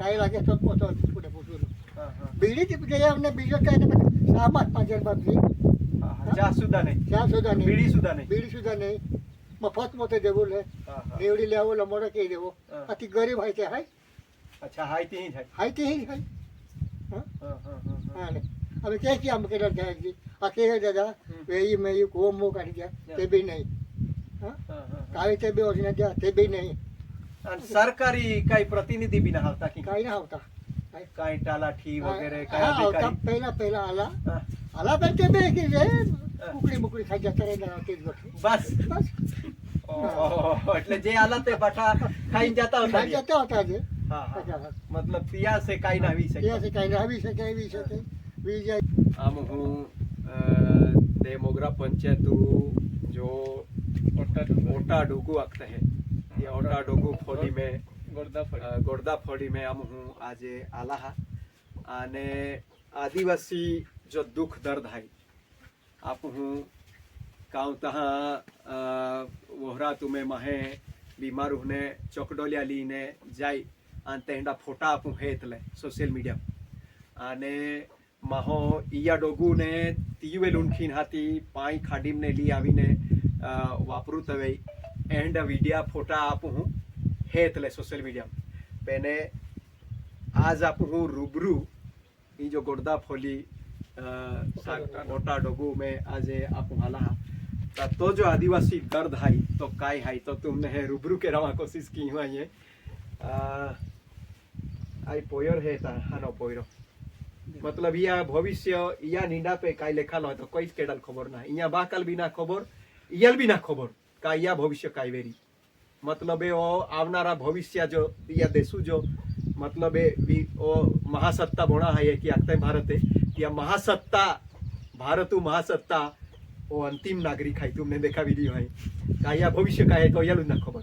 કાંઈ લાગે તો પોતો પૂરે પૂછું બીડી જઈએ અમને બીજો કાંઈ ને સામાજ 5000 બાપજી ચા સુધા નહીં બીડી સુધા નહીં મફત મોતે દેવું લે રેવડી લેવો લમોડો કહી દેવો અતિ ગરીબ હોય છે હાય અચ્છા હાઈતી ही है હાઈતી ही है હા ને હવે કે આમ કે જાય જી આ કે દાદા વેઈ મે કો મો કાઢી ગયા તે બી નહીં કાઈ તે બી ઓરિજિનલ ગયા તે બી નહીં અને સરકારી કઈ પ્રતિનિધિ બી ના આવતા કે કાઈ ના આવતા કઈ ટાલાઠી વગેરે કઈ આવતા પહેલા આલા બેઠે બે કે જે મુકડી ખાઈ જતા રહે તે બસ એટલે જે આલા તે બટા ખાઈ જતા હતા જે मतलब पिया से काई ना આવી શકે पिया से काई ना આવી શકે બીજા આમ હું તે મોગરા પંચાયતુ जो ओटा डोगू आखते हैं ये ओटा डोगू फोड़ी में गोरदा फोड़ी में हम हूँ आज आला आने आदिवासी जो दुख दर्द है आप हूँ गाँव तहाँ वोहरा तुम्हें महे बीमार होने चौकडोलिया लीने जाय અને તેંડા ફોટા આપું હેતલે સોશિયલ મીડિયા અને મહો ઈયા ડોગુને તીવે લૂંખીન હાથી પાઈ ખાડીમને લી આવીને વાપરું તવે એન્ડ વિડિયા ફોટા આપું હું હેતલે સોશિયલ મીડિયા પેને આજ આપું હું રૂબરૂ ઈ જો ગોરદા ફોલી મોટા ડોગુ મેં આજે આપું હાલા तो जो आदिवासी दर्द है तो काय है तो तुमने है रूबरू के रवा कोशिश की हुआ ये आई पोयर है हानो पोयरो मतलब या भविष्य या नींदा पे काय लेखालो है तो कोई केडल खबर ना या बाकल भी ना खबर इयल भी ना खबर का या भविष्य काय वेरी मतलब ए ओ आवनारा भविष्य जो या देशु जो मतलब ए ओ महासत्ता बोना है कि आखते भारते या महासत्ता भारतु महासत्ता वो अंतिम नागरिक है तुमने देखा वीडियो है का या भविष्य का है तो यलु ना खबर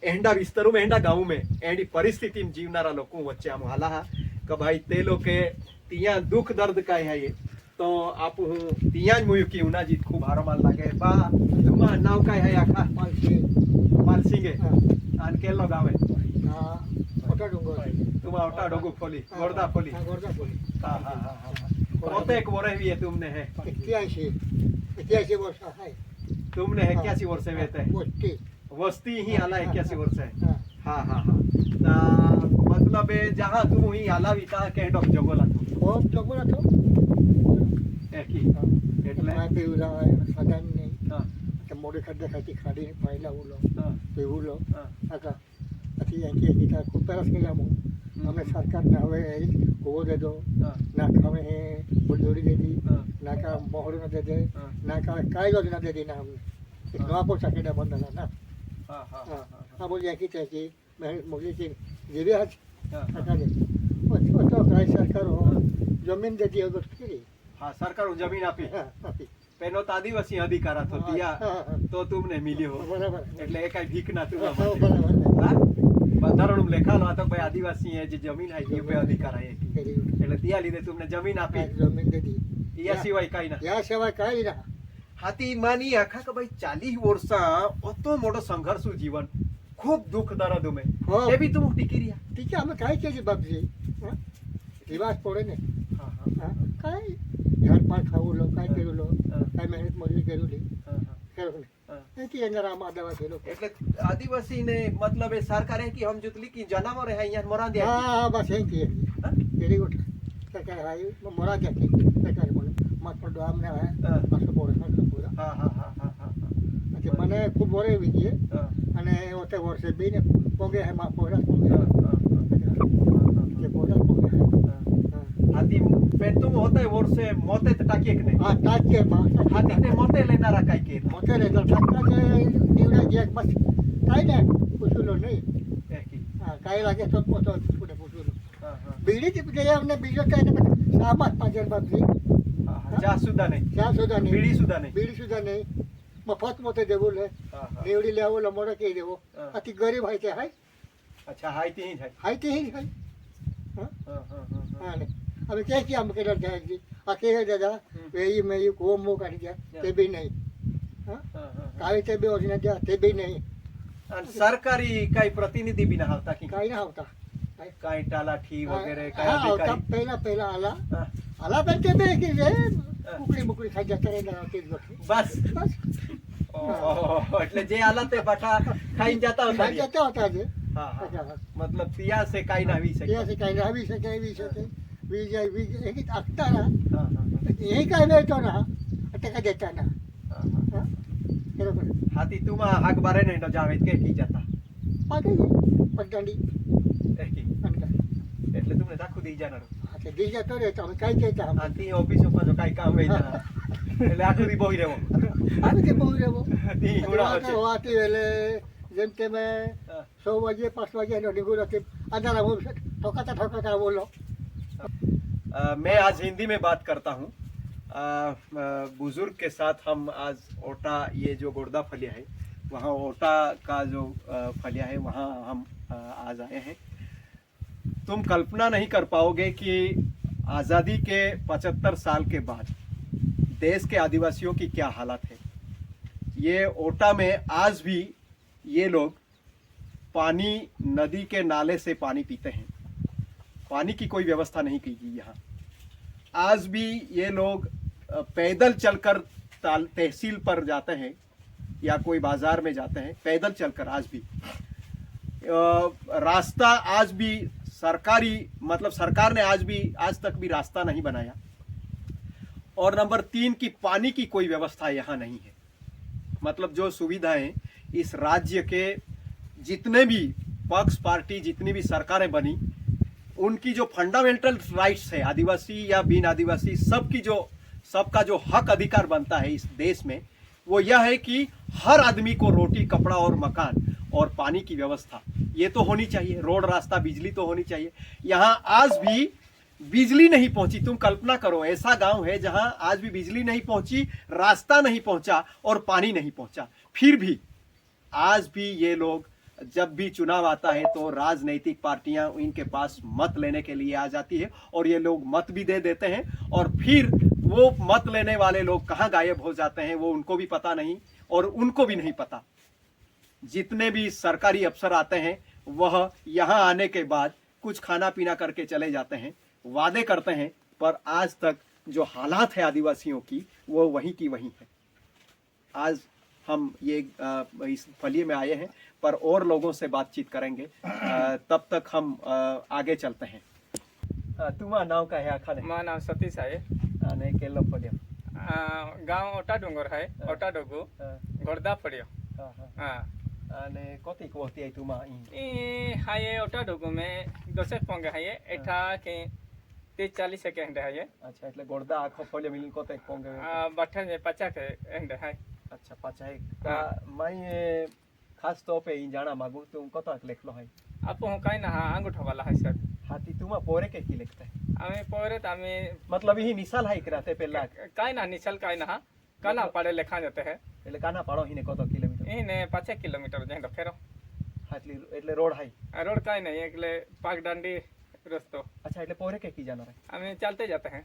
एंडा विस्तरों में एंडा गाँव में एंडी परिस्थिति में जीवनारा लोगों वच्चे आम हाला कि भाई ते लोग के तिया दुख दर्द का है ये तो आप हूँ तिया मुयु की उना जीत खूब हारो माल लागे बा तुमा नाव का है आखा मालसिंगे आन के लोग आवे ઓટા ડુંગર तुम ओटा डोगु खोली गोरदा खोली हाँ हाँ हाँ हाँ होते एक बोरे भी है तुमने है 81 वर्ष है तुमने है 81 वर्ष में थे वस्ती ही आला 81 वर्ष है हाँ हाँ हाँ मतलब जहाँ तुम ही आला बीता के डॉक जगोला ओ जगोला तो एकी એટલે मैं पेवला साधन नहीं तो मोड़े खड्डे खाती खाड़ी पाइला उलो पेवलो आका अथी यांकी गीता खूब तरस के लामो हमें सरकार ने हवे गोवो दे दो ना हमें बुलडोरी दे दी ना का मोहर न दे दे ना का काय योजना दे दी ना हमने नवा को सकेडा बंद ना हाँ हाँ हाँ बोल जाकी चाहिए मैं मुझे कि जीवे आज सरकार वो तो काय सरकार हो जमीन दे दी तो फ्री हाँ सरकार जमीन आपी पेनो तो आदिवासी अधिकार तो दिया तो तुमने मिली हो એટલે એ કઈ ભીખ ના તું બંધારણ લેખાનો તો ભાઈ આદિવાસી એ જે જમીન है એ पे अधिकार है એટલે દિયા લીધે तुमने जमीन આપી जमीन दे दी या सिवाय કાઈ ના या सिवाय काई ना हाथी मानी आखा કે ભાઈ 40 વર્ષા ઓતો મોટો સંઘર્ષ जीवन खूब दुख दर्द में ये भी तुम टिकी रिया ठीक है हमें काय के बापजी रिवाज पड़े ने हां हां काय घर पर खाऊ लो काय करू लो काय मेहनत मजूरी करू ली करू कि अंदर आम आदिवासी लोग એટલે આદિવાસી ને મતલબ એ સરકાર है कि हम जुतली की जानवर है यहाँ मरा दिया हां बस है कि वेरी गुड सरकार है मरा दिया कि सरकार बोले मत पर डोम ने है असो पूरा हां हां हां हां हां अच्छा મને ખૂબ બોરે વીજે અને ઓતે વર્ષે બેને પોગે હે માં પોરા પોગે કે પોરા પોગે हाथी पे तुम होते वर्षे मोते टाकिए के नहीं हां टाके हाथी ते मोते लेना रखा के मोते ले तो ठक्का के निवड़ा जे बस काई ने पूछलो नहीं एकी हां काई लागे तो पोतो पूरे पूछलो हां हां बीड़ी जઈએ અમને બીજો કાઈ ને સામાજ 5000 બાપજી ચા સુધા નહીં બીડી સુધા નહીં મફત મોતે દેવું લે રેવડી લેવો લમોડો કહી દેવો અતિ ગરીબ હોય છે હાય अच्छा हाईती ही है હાય હા ને હવે કે આમ કે જાય જી આ કે દાદા વેઈ મે કો મો કાઢી ગયા તે બી નહીં હા કાઈ તે બી ઓરિજિનલ ગયા તે બી નહીં અને સરકારી કઈ પ્રતિનિધિ બી ના આવતા કે કાઈ ના આવતા काही टालाठी वगैरे काय हा होता अधिकारी पहिला आला हा. आला पण ते बे की रे कुकडी मुकडी खायच्या करायला तेच बघ बस बस એટલે જે આલા તે પાછા ખાઈને જતા હતા ખાઈ જતા હતા જે હા હા મતલબ પિયા से કાઈ ના આવી શકે ત્યાં કઈ આવી શકે એવી શકે વીજ એક આગતા ના હા હા એ કઈ વેચતો ના ટકા દેતા ના હા હા બરોબર હાથી તુમાં હાક બારે નહીં તો જાવે કે કી જતા પાકી પગડાંડી એકી અંકા એટલે તમને રાખું દી જાનાર હા તે દી જતો રે તો અમે કઈ કહેતા આથી ઓફિસ માં જો કાઈ કામ હોય જા એટલે આખું દી બોઈ રહેવો આવી કે બહુ રેવો દી ઉડા છે વાતી એટલે જેમ કે મેં 100 વાગે 5 વાગે નો નિગુર હતી અંધારા હું ઠોકાતા બોલો मैं आज हिंदी में बात करता हूँ बुजुर्ग के साथ हम आज ओटा ये जो गोर्दा फलिया है वहाँ ओटा का जो फलिया है वहाँ हम आज आए हैं तुम कल्पना नहीं कर पाओगे कि आज़ादी के 75 साल के बाद देश के आदिवासियों की क्या हालत है। ये ओटा में आज भी ये लोग पानी नदी के नाले से पानी पीते हैं, पानी की कोई व्यवस्था नहीं की गई यहाँ। आज भी ये लोग पैदल चलकर तहसील पर जाते हैं या कोई बाजार में जाते हैं पैदल चलकर। आज भी रास्ता आज भी सरकारी मतलब सरकार ने आज तक भी रास्ता नहीं बनाया। और नंबर 3 की पानी की कोई व्यवस्था यहाँ नहीं है। मतलब जो सुविधाएं इस राज्य के जितने भी पक्ष पार्टी जितनी भी सरकारें बनी उनकी जो फंडामेंटल राइट्स है आदिवासी या बिन आदिवासी सबका जो हक अधिकार बनता है इस देश में वो यह है कि हर आदमी को रोटी कपड़ा और मकान और पानी की व्यवस्था ये तो होनी चाहिए। रोड रास्ता बिजली तो होनी चाहिए। यहाँ आज भी बिजली नहीं पहुंची। तुम कल्पना करो ऐसा गांव है जहां आज भी बिजली नहीं पहुंची, रास्ता नहीं पहुंचा और पानी नहीं पहुंचा। फिर भी आज भी ये लोग जब भी चुनाव आता है तो राजनीतिक पार्टियां इनके पास मत लेने के लिए आ जाती है और ये लोग मत भी दे देते हैं और फिर वो मत लेने वाले लोग कहाँ गायब हो जाते हैं वो उनको भी पता नहीं और उनको भी नहीं पता। जितने भी सरकारी अफसर आते हैं वह यहाँ आने के बाद कुछ खाना पीना करके चले जाते हैं, वादे करते हैं, पर आज तक जो हालात है आदिवासियों की वो वहीं की वहीं है। आज हम ये इस फलिये में आए हैं पर और लोगों से बातचीत करेंगे। तब तक हम आगे चलते हैं। तुम्हारा नाम का है आखा मां नाम सतीश आहे ने केलो फलिया गांव ओटा डोंगर है ओटा डोगु गोरदा फड़ियो हां અને કોતી કોતી આઈ तुमा ई हाये ओटा डोगु में दोसे पोंगे हाये एठा के 30-40 सेकंड है। अच्छा એટલે ગોરદા આખો ફોલે મિલી કોતે પોંગે बठन में 50 के एंड है। अच्छा 50 का मैं खास तौर पे इन जाना मांगू तुम कत लिखलो है आप हो काई ना अंगूठा वाला है सर हाथी तुमा पोरे के की लिखते है हमें पोरे तमे मतलब ही निशाल है कराते पहला काई ना निशल काई ना काना पाड़े लेखा जाते है એટલે કાના પાડો હીને કતો કિલોમીટર ઈને 5 કિલોમીટર જેંડો ફેરો હાટલી એટલે રોડ હાઈ रोड काई नहीं એટલે पागडांडी रस्तो। अच्छा એટલે पोरे के की जाना है हमें चलते जाते हैं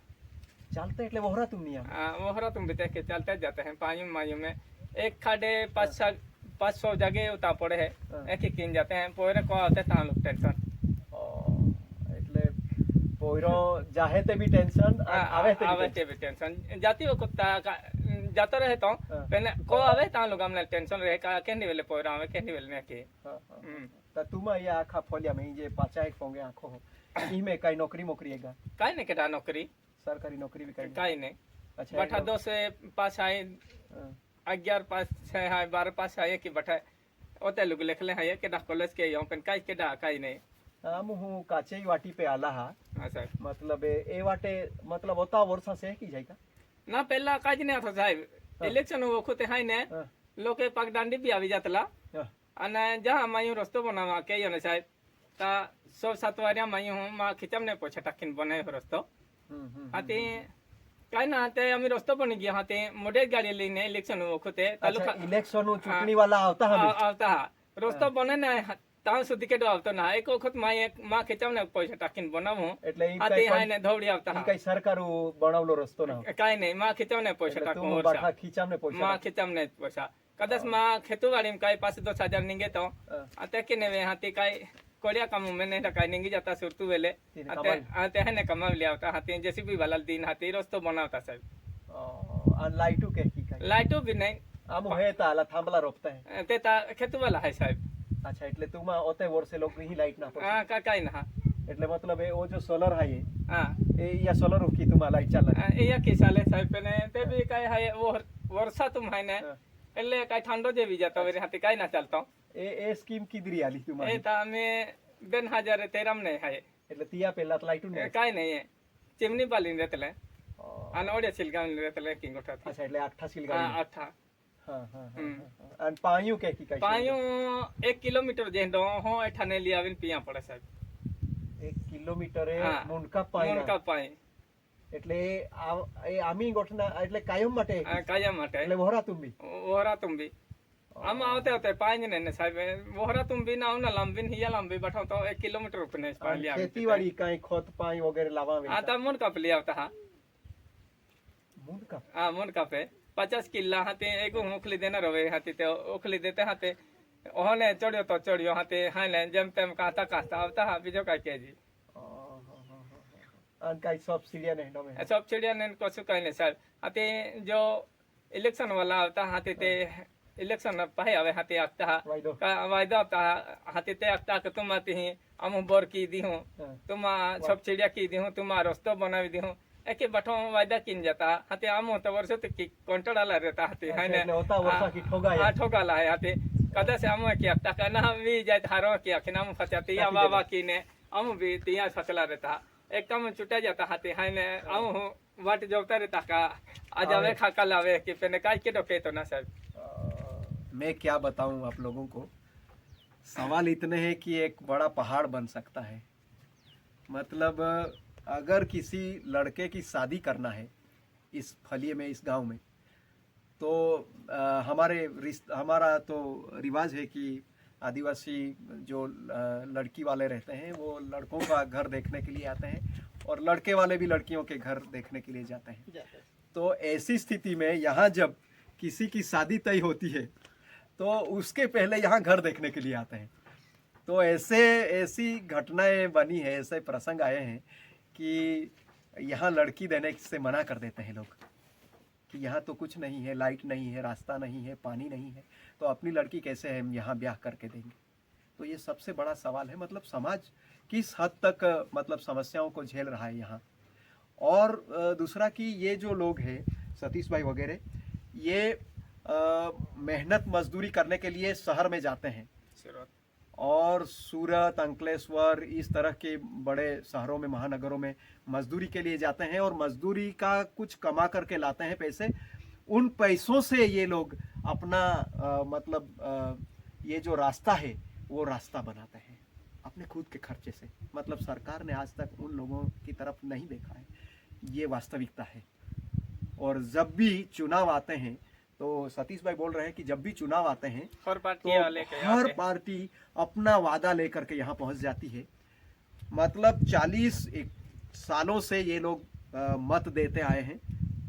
चलते એટલે वहरा तुम नहीं वहरा तुम भी देख के चलते जाते हैं पायु मायु में एक खाडे 500 जगह उता पड़े है एक ही किन जाते हैं पोरे को आते ता लोग टेंशन એટલે पोरो जाहे ते भी टेंशन आवे ते भी टेंशन जाती हो कुत्ता जाता रहे तो पहले को आवे ता लोग हमने टेंशन रहे का केनी वेले पोरा आवे केनी वेले ने के त तुमा या आखा फोलिया में जे 50 पोंगे आखो ई में काई नौकरी मोकरी हैगा काई ने केटा नौकरी सरकारी नौकरी भी काई ने अच्छा बठा 2 से 5 आए 11 पास 6 है 12 पास आए कि बठा ओते लोग लिख ले है केटा कॉलेज के यो पेन काई केटा काई ने हम हूँ काचेई वाटी पे आला हा हां सर मतलब ए वाटे मतलब होता वर्षा से की जाएगा ना पहला काज ने था साहब इलेक्शन वो खुते हाई ने लोके पगडांडी भी आवी जातला अने जहां मायू रस्तो बनावा के यो ने साहब ता 100-7 वारिया मायू मा खिचम ने पोछा टकिन बने रस्तो आते काई ना ते अमी रस्तो बनी गया हाते मोडे गाड़ी लेने इलेक्शन वो खुते तालुका इलेक्शन चुटनी वाला आवता रस्तो बने ने ता सुधी के आवतो ना एक वखत मा खिचम ने पोछा टकिन बनावो એટલે आते हाई ने धौड़ी आवता કઈ સરકારો બનાવલો રસ્તો ના काई नहीं मा खिचम ने पोछा टकिन બાઠા ખીચામ ને પોછા मा खिचम ने पोछा कदस मा खेतुवाड़ी में काई पास 2000 निगे तो आते के ने वे हाथी काई कोड़िया काम में नहीं ढकाई नहीं जाता सुरतु वेले आते हैं ने कमा लिया होता हाथी जैसे भी वाला दिन हाथी रोज तो बनाता सब और लाइटू के की का लाइटो भी नहीं आम है ताला थांबला रोपता है ते ता खेत वाला है साहब अच्छा એટલે તુમાં ઓતે વર્ષે લોક ही लाइट ना हां का काई ना એટલે मतलब એ ओ जो सोलर है ये हां ए या सोलर की तुमा लाइट चालला ए या के साले साहब ने ते भी काई है वो वर्षा तुम है ने એટલે કાઈ ઠંડો જેવી જતો વેરે હાથી કાઈ ના ચાલતો એ સ્કીમ કીધરી આલી तुमा એ તા મે 2013 में है એટલે तिया પેલા લાइटू ને કાઈ नहीं है चिमनी पाली रहतले अन ओडे सिलगाम रहतले किंग उठा अच्छा એટલે 8 सिलगा हां अठा हां हां अन पायू के की का पायू 1 किलोमीटर जेंडो हो एठाने लियाविन पिया पड़े साहब 1 किलोमीटर ए हाँ, मुनका पाई मुनका पाई એટલે એ આમી ગોઠના એટલે કાયમ માટે काया माटे એટલે વહોરા તુંબી वोहरा तुम भी हम आते होते पाँच ने साहब वोहरा तुम भी ना हो ना लंबी हिया लंबी बैठो तो 1 किलोमीटर उपने पा लिया ખેતીવાડી કાઈ ખોત પાઈ વગેરે લાવાવે हां ता मुन कप लिया होता हां મુનકા हां मुन कपे 50 किल्ला हाथे एगो मुखली देना रवे हाथी ते ओखली देते हाथे ओहने चढ़ियो तो चढ़ियो हाथे हां ले जम तम काता काता आवता हा बीजो का के जी अन काई सब सीरिया ने नमे सब चिड़िया ने कसु कहने सर हाथे जो इलेक्शन वाला आवता हाथे ते इलेक्शन पहे आवे हाथे आता वायदो का वायदा आता हाथे ते आता के तुम आती ही हम बोर की दी हूं तुम सब चिड़िया की दी हूं तुम रास्ता बनावी दी हूं एके बठो वायदा किन जाता हाथे आम तो वर्ष तो की कंट्रोल रहता हाथे है ने होता वर्षा की ठोगा आ ठोगा ला है हाथे कदा से हम की आता का ना भी जाय थारो की अखना हम फचाती या बाबा की ने हम भी तिया फसला रहता एक कम छुटा जाता हाथे है ने हम वाट जोता रहता का आ जावे खाका लावे कि पेने काय के डोके तो ना सर मैं क्या बताऊं आप लोगों को सवाल इतने हैं कि एक बड़ा पहाड़ बन सकता है मतलब अगर किसी लड़के की शादी करना है इस फलिए में इस गांव में तो हमारा तो रिवाज है कि आदिवासी जो लड़की वाले रहते हैं वो लड़कों का घर देखने के लिए आते हैं और लड़के वाले भी लड़कियों के घर देखने के लिए जाते हैं तो ऐसी स्थिति में यहाँ जब किसी की शादी तय होती है तो उसके पहले यहाँ घर देखने के लिए आते हैं तो ऐसी घटनाएं बनी है ऐसे प्रसंग आए हैं कि यहाँ लड़की देने से मना कर देते हैं लोग कि यहाँ तो कुछ नहीं है लाइट नहीं है रास्ता नहीं है पानी नहीं है तो अपनी लड़की कैसे हम यहाँ ब्याह करके देंगे तो ये सबसे बड़ा सवाल है मतलब समाज किस हद तक मतलब समस्याओं को झेल रहा है यहाँ और दूसरा कि ये जो लोग हैं सतीश भाई वगैरह ये मेहनत मजदूरी करने के लिए शहर में जाते हैं और सूरत अंकलेश्वर इस तरह के बड़े शहरों में महानगरों में मजदूरी के लिए जाते हैं और मजदूरी का कुछ कमा करके लाते हैं पैसे उन पैसों से ये लोग अपना ये जो रास्ता है वो रास्ता बनाते हैं अपने खुद के खर्चे से मतलब सरकार ने आज तक उन लोगों की तरफ नहीं देखा है ये वास्तविकता है और जब भी चुनाव आते हैं तो सतीश भाई बोल रहे हैं कि जब भी चुनाव आते हैं हर पार्टी तो हर पार्टी अपना वादा लेकर के यहाँ पहुँच जाती है मतलब 40 सालों से ये लोग मत देते आए हैं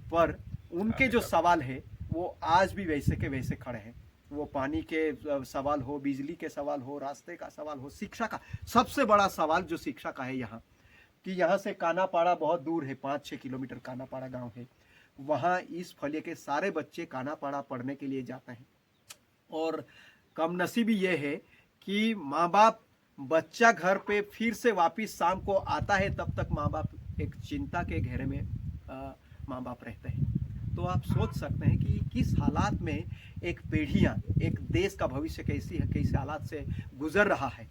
पर उनके जो सवाल है वो आज भी वैसे के वैसे खड़े हैं वो पानी के सवाल हो बिजली के सवाल हो रास्ते का सवाल हो शिक्षा का सबसे बड़ा सवाल जो शिक्षा का है यहाँ कि यहाँ से कानापाड़ा बहुत दूर है 5-6 किलोमीटर कानापाड़ा गांव है वहाँ इस फलिए के सारे बच्चे कानापाड़ा पढ़ने के लिए जाते हैं और कमनसीबी ये है कि माँ बाप बच्चा घर पे फिर से वापस शाम को आता है तब तक माँ बाप एक चिंता के घेरे में माँ बाप रहते हैं तो आप सोच सकते हैं कि किस हालात में एक पीढ़ियाँ एक देश का भविष्य कैसे हालात से गुजर रहा है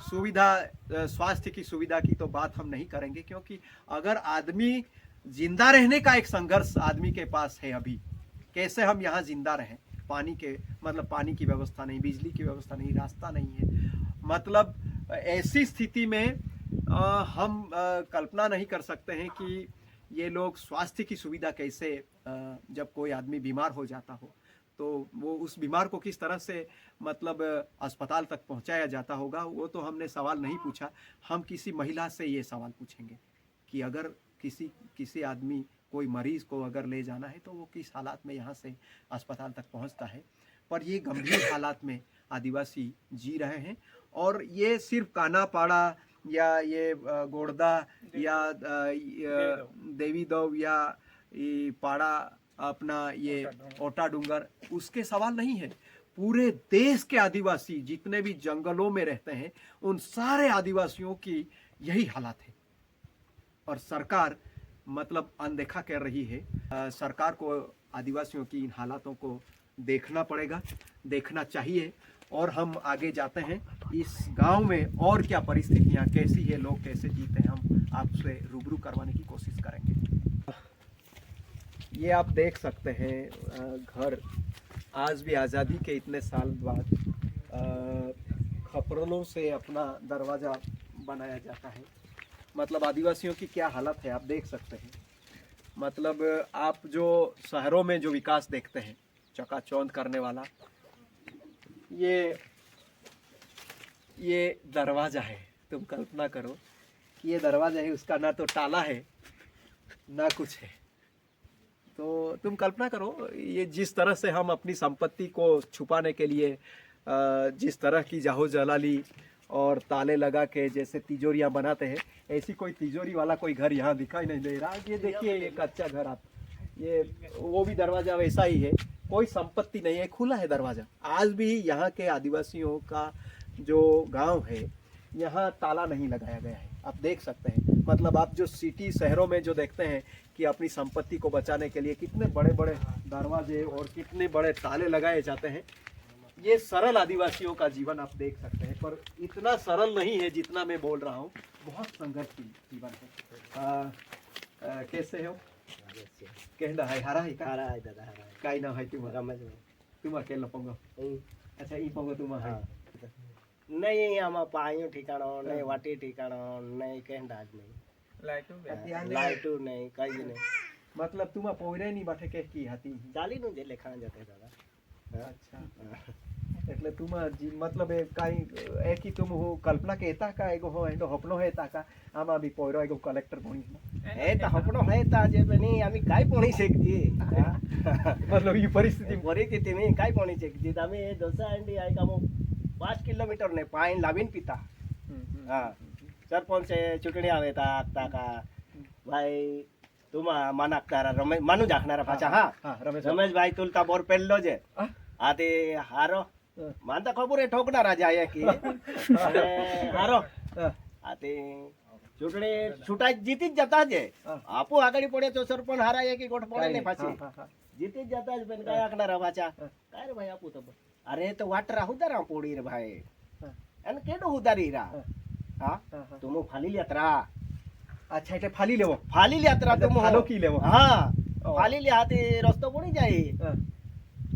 सुविधा स्वास्थ्य की सुविधा की तो बात हम नहीं करेंगे क्योंकि अगर आदमी जिंदा रहने का एक संघर्ष आदमी के पास है अभी कैसे हम यहाँ जिंदा रहें पानी के मतलब पानी की व्यवस्था नहीं बिजली की व्यवस्था नहीं रास्ता नहीं है मतलब ऐसी स्थिति में हम कल्पना नहीं कर सकते हैं कि ये लोग स्वास्थ्य की सुविधा कैसे जब कोई आदमी बीमार हो जाता हो तो वो उस बीमार को किस तरह से मतलब अस्पताल तक पहुंचाया जाता होगा वो तो हमने सवाल नहीं पूछा हम किसी महिला से ये सवाल पूछेंगे कि अगर किसी आदमी कोई मरीज को अगर ले जाना है तो वो किस हालात में यहाँ से अस्पताल तक पहुँचता है पर ये गंभीर हालात में आदिवासी जी रहे हैं और ये सिर्फ कानापाड़ा या ये गोड़दा या देवीदव या ये पाड़ा अपना ये ओटा डूंगर उसके सवाल नहीं है। पूरे देश के आदिवासी जितने भी जंगलों में रहते हैं उन सारे आदिवासियों की यही हालत है और सरकार मतलब अनदेखा कर रही है। सरकार को आदिवासियों की इन हालातों को देखना पड़ेगा, देखना चाहिए। और हम आगे जाते हैं इस गांव में और क्या परिस्थितियां कैसी है, लोग कैसे जीते हैं, हम आपसे रूबरू करवाने की कोशिश करेंगे। ये आप देख सकते हैं घर आज भी आज़ादी के इतने साल बाद खपरों से अपना दरवाज़ा बनाया जाता है। मतलब आदिवासियों की क्या हालत है आप देख सकते हैं। मतलब आप जो शहरों में जो विकास देखते हैं चकाचौंध करने वाला, ये दरवाज़ा है। तुम कल्पना करो कि ये दरवाज़ा है, उसका ना तो ताला है ना कुछ है। तो तुम कल्पना करो ये जिस तरह से हम अपनी संपत्ति को छुपाने के लिए जिस तरह की जाहो जलाली और ताले लगा के जैसे तिजोरियां बनाते हैं, ऐसी कोई तिजोरी वाला कोई घर यहाँ दिखाई नहीं दे रहा। ये देखिए ये कच्चा घर, आप ये वो भी दरवाज़ा वैसा ही है, कोई संपत्ति नहीं है, खुला है दरवाज़ा। आज भी यहाँ के आदिवासियों का जो गांव है यहाँ ताला नहीं लगाया गया है, आप देख सकते हैं। मतलब आप जो सिटी शहरों में जो देखते हैं कि अपनी संपत्ति को बचाने के लिए कितने बड़े बड़े दरवाजे और कितने बड़े ताले लगाए जाते हैं, ये सरल आदिवासियों का जीवन आप देख सकते हैं। पर इतना सरल नहीं है जितना मैं बोल रहा हूँ, बहुत संघर्षशील जीवन है। कैसे हो? कहना है हारा है का? हारा है दादा, हारा है। काई ना है तुम? रमेश तुम अकेला पोंगो? अच्छा ई पोंगो तुम है? नहीं आमा पायो ठिकाणो नहीं, वाटी ठिकाणो नहीं, कहना नहीं, लाइटू नहीं, कई नहीं। मतलब तुम पोरे नहीं बैठे के की हाथी चाली नु जे लेखा जाते दादा। अच्छा એટલે तुम मतलब काई एक ही तुम हो कल्पना के एता का एगो हो एंडो हपनो है ता का आमा भी पोरो एगो कलेक्टर बनी ए त हपनो है ता जे बनी आम्ही काय पोणी शकती। मतलब ये परिस्थिती परिस्थिती मी काय पोणी शकती आम्ही दोसा अंडी आहे का मग 5 किलोमीटर ने पाणी लावीन पिता। हां सरपंच चुटणी આવે તા તા का भाई तुम मानाकतारा रमेश मानू जाखनारा पाछा। हां रमेश भाई तुलता बोर पेल्लो जे आते हारो मानता खबर है ठोकनारा जाय की हारो आते चुटणी छुटा जीतीच जाता जे आपू आगड़ी पड़े तो सरपंच हाराय की गोठ पड़े ने पाछी जीतीच जाता ज पण काय आखनारा पाछा काय रे भाई आपू तो अरे तो वाटरा हुदारा पोड़ी रे भाई एन केडो हुदारी रा। हां तुम फाली यात्रा। अच्छा એટલે फाली लेवो यात्रा तुम फालो की लेवो। हां फाली ले हाथे रस्तो पड़ी जाए।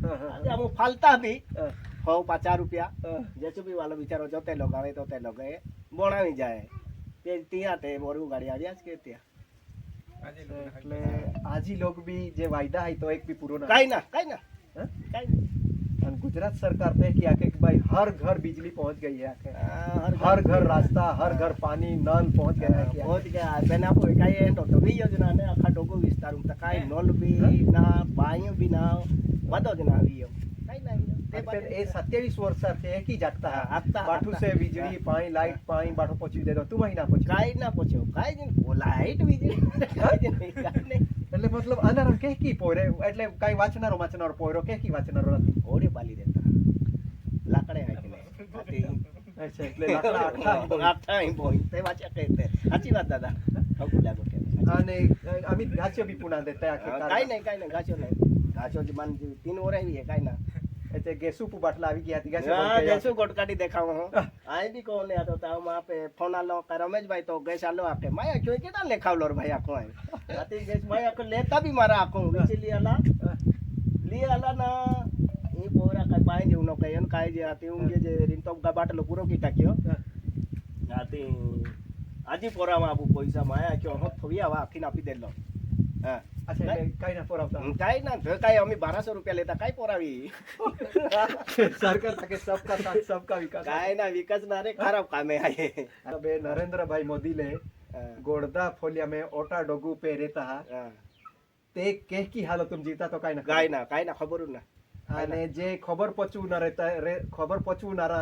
अरे हम फालता भी हो 50 रुपया जेचो भी वाला बिचारो जोते लोग आवे तो ते लोग बोणावी जाए ते तिया ते मोरू गाड़ी आ जास के त्या એટલે आजी लोग भी जे वायदा है तो एक भी पूरो ना काई ना और गुजरात सरकार पे कि आके भाई हर घर बिजली पहुंच गई है आके हर घर रास्ता हर घर पानी नल पहुंच गया है क्या? पहुंच गया बेना को काई एंडो तो भी योजना ने आखा डोगो विस्तार में काई नल भी ना पानी भी ना बदो जना आवियो काई ना ए 27 वर्ष से एक ही जागता है आता बाठू से बिजली पानी लाइट पानी बाठो पहुंची दे दो तुम ही ना पहुंची काई ना पहुंचो काई जन लाइट बिजली काई नहीं એટલે मतलब અનારમ કે કી પોરે એટલે કાઈ વાચનારો પોયરો કે કી વાચનારો નથી ઓડી બાલી દેતા લાકડે હાકીને આતી અચ્છા એટલે લાકડા આઠા બોઈ તે વાચા કહેતે સાચી વાત દાદા ઠોકુ લાગો કે અને અમિત ગાચ્યો બી પુના દેતા આખે કાઈ નહીં ગાચો જ માન 3 ઓર આવી હે કાઈ ના એટલે ગેસુ પુ બાટલા આવી ગયા હતી हां जैसो गोटकाटी देखाव हो आई भी कोने आतो ता हम आपे फोन आलो का रमेश भाई तो गैस आलो आके माया क्यों केटा लेखावलो रे भाई आको है आती गैस माया को लेता भी मारा आको इसलिए आला ना ई पोरा का पाए जे उनो कयन काय जे आती उंगे जे रिंतो का बाटलो पूरो की टाक्यो आती आजी पोरा मा आपू पैसा माया क्यों हो थोबिया वा आखी नापी देलो। हां अच्छा काई ना पोरावता काई ना काय अमी 1200 रुपया लेता काय पोरावी सरकार तके सबका साथ सबका विकास काय ना विकास ना रे खराब कामे आहे। अब नरेंद्र भाई मोदी ले गोड़दा फोलिया में ओटा डोगू पे रहता है ते के की हालत तुम जीता तो काय ना काय ना खबर ना અને જે ખબર પહોંચવનારા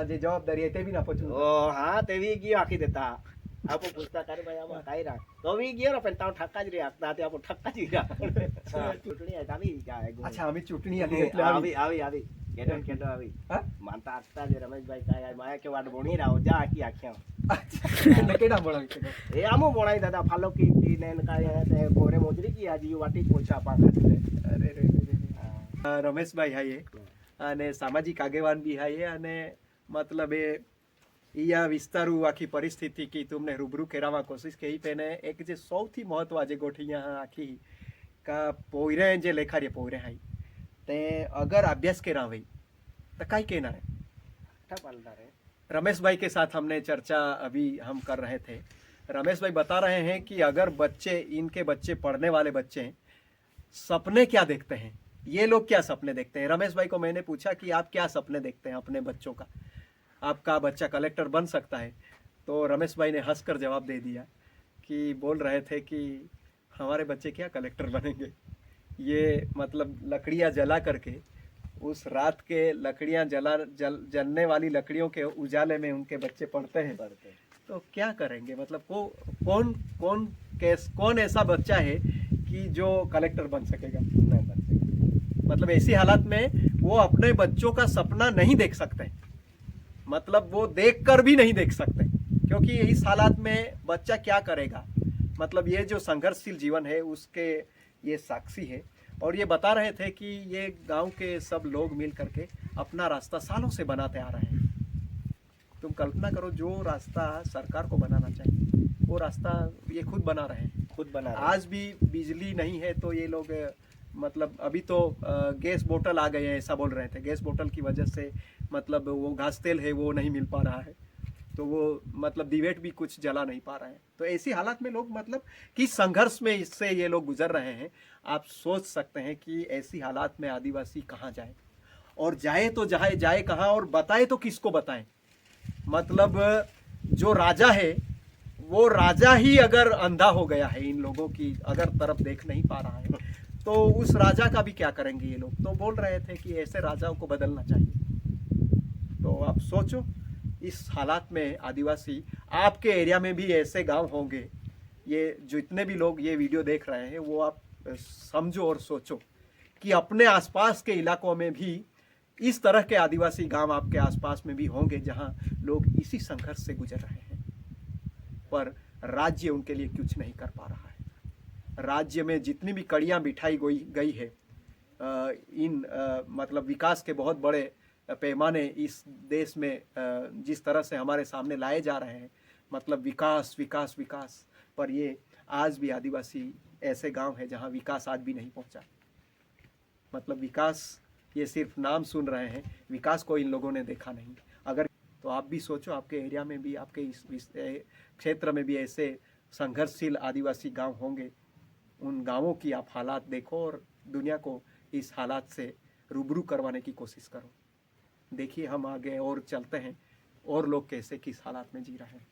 જે જવાબદારી તે બી ના પહોંચવું હા તેવી ગયો આખી દેતા આપો પૂછતા કરે ભાઈ આમાં કાઈ રાખ તો વી ગયો ને પણ તાવ ઠક્કા જ રે આખતા તે આપો ઠક્કા જ રહ્યા ચૂંટણી આવી જાય અચ્છા અમે ચૂંટણી હતી એટલે આવી કેડો આવી માનતા આખતા જે રમેશભાઈ કાય માયા કે વાડ બોણી રાવ જા આખી આખ્યા એટલે કેડા બોલાવી એ આમો બોણાઈ દાદા ફાલો કી ને કાય તે બોરે મોજરી की आज यू वाटी पोछा पा खाते અરે રે રમેશભાઈ હાઈએ અને સામાજિક આગેવાન બી હાઈએ અને મતલબ એ આ વિસ્તારું આખી પરિસ્થિતિ की तुमने रूबरू करावा कोशिश कही पेने एक जे સૌથી મહત્વ જે ગોઠિયા આખી का पोयरे जे लेखारे पोयरे हाई ते अगर अभ्यास करा हुई तो काई कहना है रमेश भाई के साथ हमने चर्चा अभी हम कर रहे थे। रमेश भाई बता रहे हैं कि अगर बच्चे इनके बच्चे पढ़ने वाले बच्चे सपने क्या देखते हैं, ये लोग क्या सपने देखते हैं। रमेश भाई को मैंने पूछा कि आप क्या सपने देखते हैं अपने बच्चों का, आपका बच्चा कलेक्टर बन सकता है। तो रमेश भाई ने हंसकर जवाब दे दिया कि बोल रहे थे कि हमारे बच्चे क्या कलेक्टर बनेंगे, ये मतलब लकड़ियाँ जला करके उस रात के लकड़ियाँ जलने वाली लकड़ियों के उजाले में उनके बच्चे पढ़ते हैं तो क्या करेंगे। मतलब कौन ऐसा बच्चा है कि जो कलेक्टर बन सकेगा, नहीं बन सकेगा। मतलब ऐसी हालत में वो अपने बच्चों का सपना नहीं देख सकते, मतलब वो देख कर भी नहीं देख सकते, क्योंकि इस हालात में बच्चा क्या करेगा। मतलब ये जो संघर्षशील जीवन है उसके ये साक्षी है। और ये बता रहे थे कि ये गांव के सब लोग मिल करके अपना रास्ता सालों से बनाते आ रहे हैं। तुम कल्पना करो, जो रास्ता सरकार को बनाना चाहिए वो रास्ता ये खुद बना रहे हैं, आज भी बिजली नहीं है तो ये लोग मतलब अभी तो गैस बोतल आ गए हैं ऐसा बोल रहे थे। गैस बोतल की वजह से मतलब वो घास तेल है वो नहीं मिल पा रहा है, तो वो मतलब डिबेट भी कुछ जला नहीं पा रहे हैं। तो ऐसी हालत में लोग मतलब किस संघर्ष में इससे ये लोग गुजर रहे हैं, आप सोच सकते हैं कि ऐसी हालात में आदिवासी कहाँ जाए, और जाए तो जाए कहाँ, और बताए तो किसको बताएं। मतलब जो राजा है वो राजा ही अगर अंधा हो गया है, इन लोगों की अगर तरफ देख नहीं पा रहा है तो उस राजा का भी क्या करेंगे ये लोग। तो बोल रहे थे कि ऐसे राजाओं को बदलना चाहिए। तो आप सोचो, इस हालात में आदिवासी, आपके एरिया में भी ऐसे गांव होंगे, ये जितने भी लोग ये वीडियो देख रहे हैं वो आप समझो और सोचो कि अपने आसपास के इलाकों में भी इस तरह के आदिवासी गांव आपके आसपास में भी होंगे जहां लोग इसी संघर्ष से गुजर रहे हैं, पर राज्य उनके लिए कुछ नहीं कर पा रहा है। राज्य में जितनी भी कड़ियां बिठाई गई है, मतलब विकास के बहुत बड़े पैमाने इस देश में जिस तरह से हमारे सामने लाए जा रहे हैं, मतलब विकास विकास विकास, पर ये आज भी आदिवासी ऐसे गांव है जहां विकास आज भी नहीं पहुंचा। मतलब विकास ये सिर्फ नाम सुन रहे हैं, विकास को इन लोगों ने देखा नहीं। अगर तो आप भी सोचो, आपके एरिया में भी, आपके इस क्षेत्र में भी ऐसे संघर्षशील आदिवासी गांव होंगे, उन गांवों की आप हालात देखो और दुनिया को इस हालात से रूबरू करवाने की कोशिश करो। देखिए हम आगे और चलते हैं और लोग कैसे किस हालात में जी रहे हैं।